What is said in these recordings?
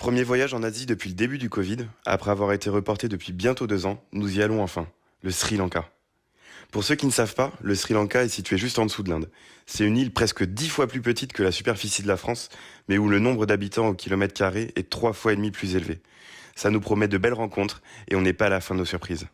Premier voyage en Asie depuis le début du Covid, après avoir été reporté depuis bientôt 2 ans, nous y allons enfin, le Sri Lanka. Pour ceux qui ne savent pas, le Sri Lanka est situé juste en dessous de l'Inde. C'est une île presque 10 fois plus petite que la superficie de la France, mais où le nombre d'habitants au kilomètre carré est 3 fois et demi plus élevé. Ça nous promet de belles rencontres et on n'est pas à la fin de nos surprises.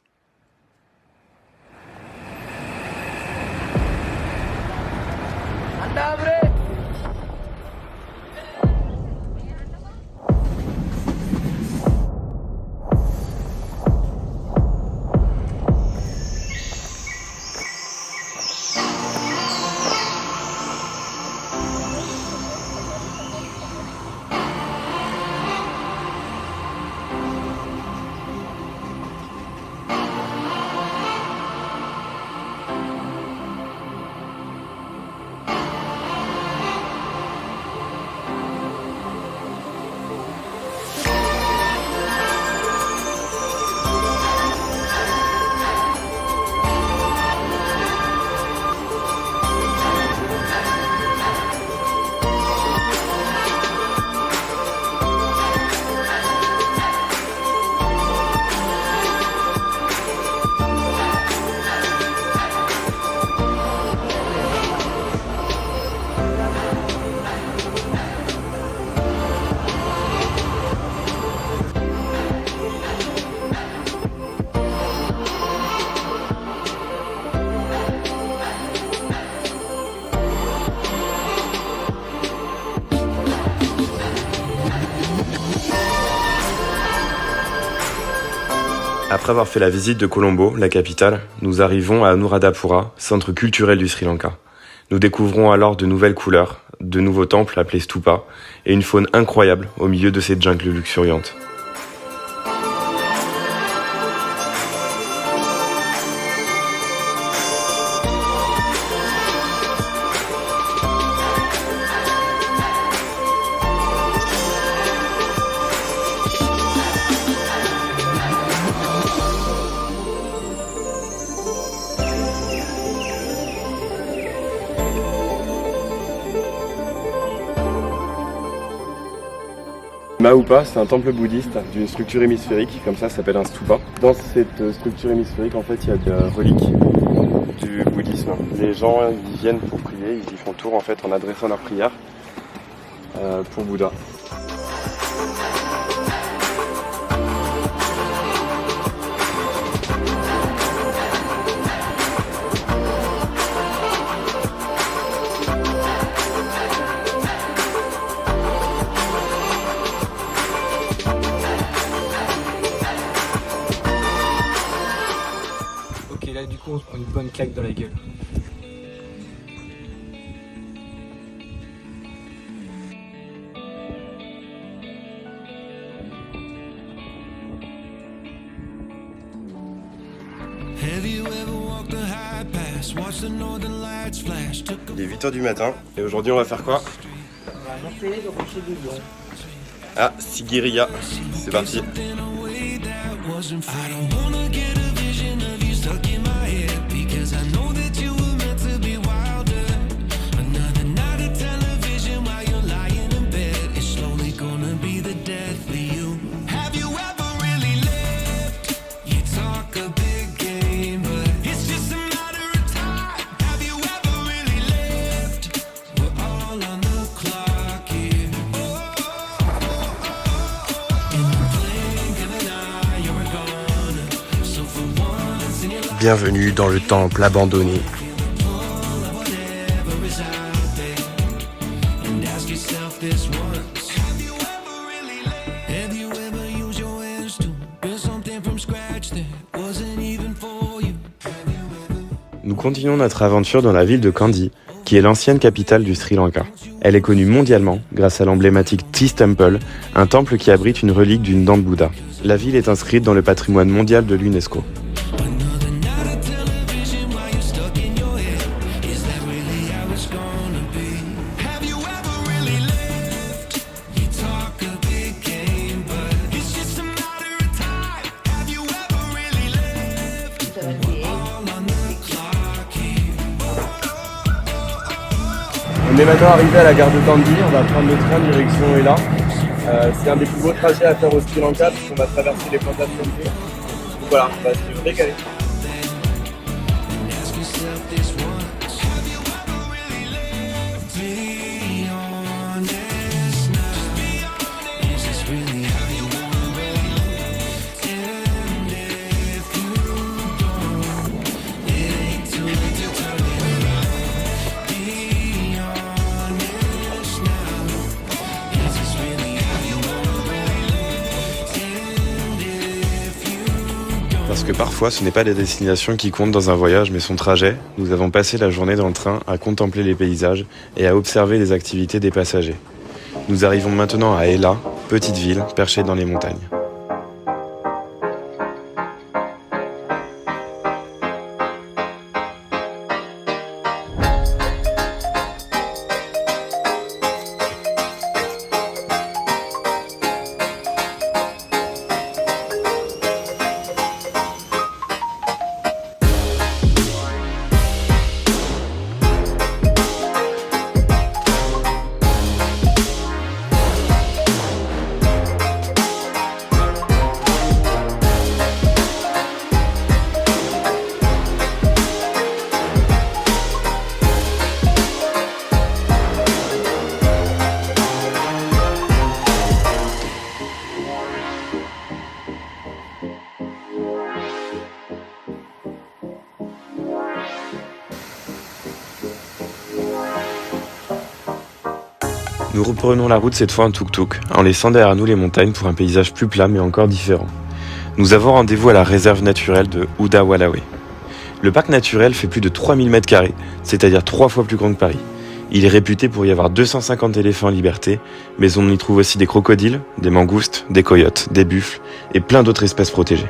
Après avoir fait la visite de Colombo, la capitale, nous arrivons à Anuradhapura, centre culturel du Sri Lanka. Nous découvrons alors de nouvelles couleurs, de nouveaux temples appelés stupas, et une faune incroyable au milieu de ces jungles luxuriantes. Mahupa, c'est un temple bouddhiste d'une structure hémisphérique, comme ça s'appelle un stupa. Dans cette structure hémisphérique, en fait, il y a des reliques du bouddhisme. Les gens y viennent pour prier, ils y font tour en fait en adressant leur prière pour Bouddha. Ok, là du coup on se prend une bonne claque dans la gueule. Il est 8h du matin et aujourd'hui on va faire quoi? On va monter le rocher du lion. Ah, Sigiriya, c'est parti. Bienvenue dans le temple abandonné. Nous continuons notre aventure dans la ville de Kandy, qui est l'ancienne capitale du Sri Lanka. Elle est connue mondialement grâce à l'emblématique Tees Temple, un temple qui abrite une relique d'une dent de Bouddha. La ville est inscrite dans le patrimoine mondial de l'UNESCO. On est maintenant arrivé à la gare de Kandy, on va prendre le train direction Ella. C'est un des plus beaux trajets à faire au Sri Lanka puisqu'on va traverser les plantations de thé. Donc voilà, on va se régaler. Parce que parfois, ce n'est pas la destination qui compte dans un voyage, mais son trajet. Nous avons passé la journée dans le train à contempler les paysages et à observer les activités des passagers. Nous arrivons maintenant à Ela, petite ville perchée dans les montagnes. Nous reprenons la route cette fois en tuk-tuk, en laissant derrière nous les montagnes pour un paysage plus plat mais encore différent. Nous avons rendez-vous à la réserve naturelle de Udawalawe. Le parc naturel fait plus de 3000 m², c'est-à-dire 3 fois plus grand que Paris. Il est réputé pour y avoir 250 éléphants en liberté, mais on y trouve aussi des crocodiles, des mangoustes, des coyotes, des buffles et plein d'autres espèces protégées.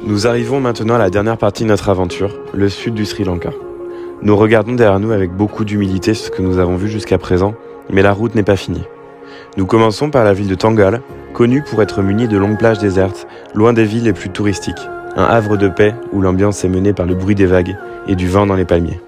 Nous arrivons maintenant à la dernière partie de notre aventure, le sud du Sri Lanka. Nous regardons derrière nous avec beaucoup d'humilité ce que nous avons vu jusqu'à présent, mais la route n'est pas finie. Nous commençons par la ville de Tangal, connue pour être munie de longues plages désertes, loin des villes les plus touristiques. Un havre de paix où l'ambiance est menée par le bruit des vagues et du vent dans les palmiers.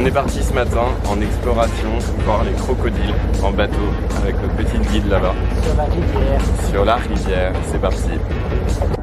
On est parti ce matin en exploration voir les crocodiles en bateau avec notre petite guide là-bas. Sur la rivière. Sur la rivière, c'est parti.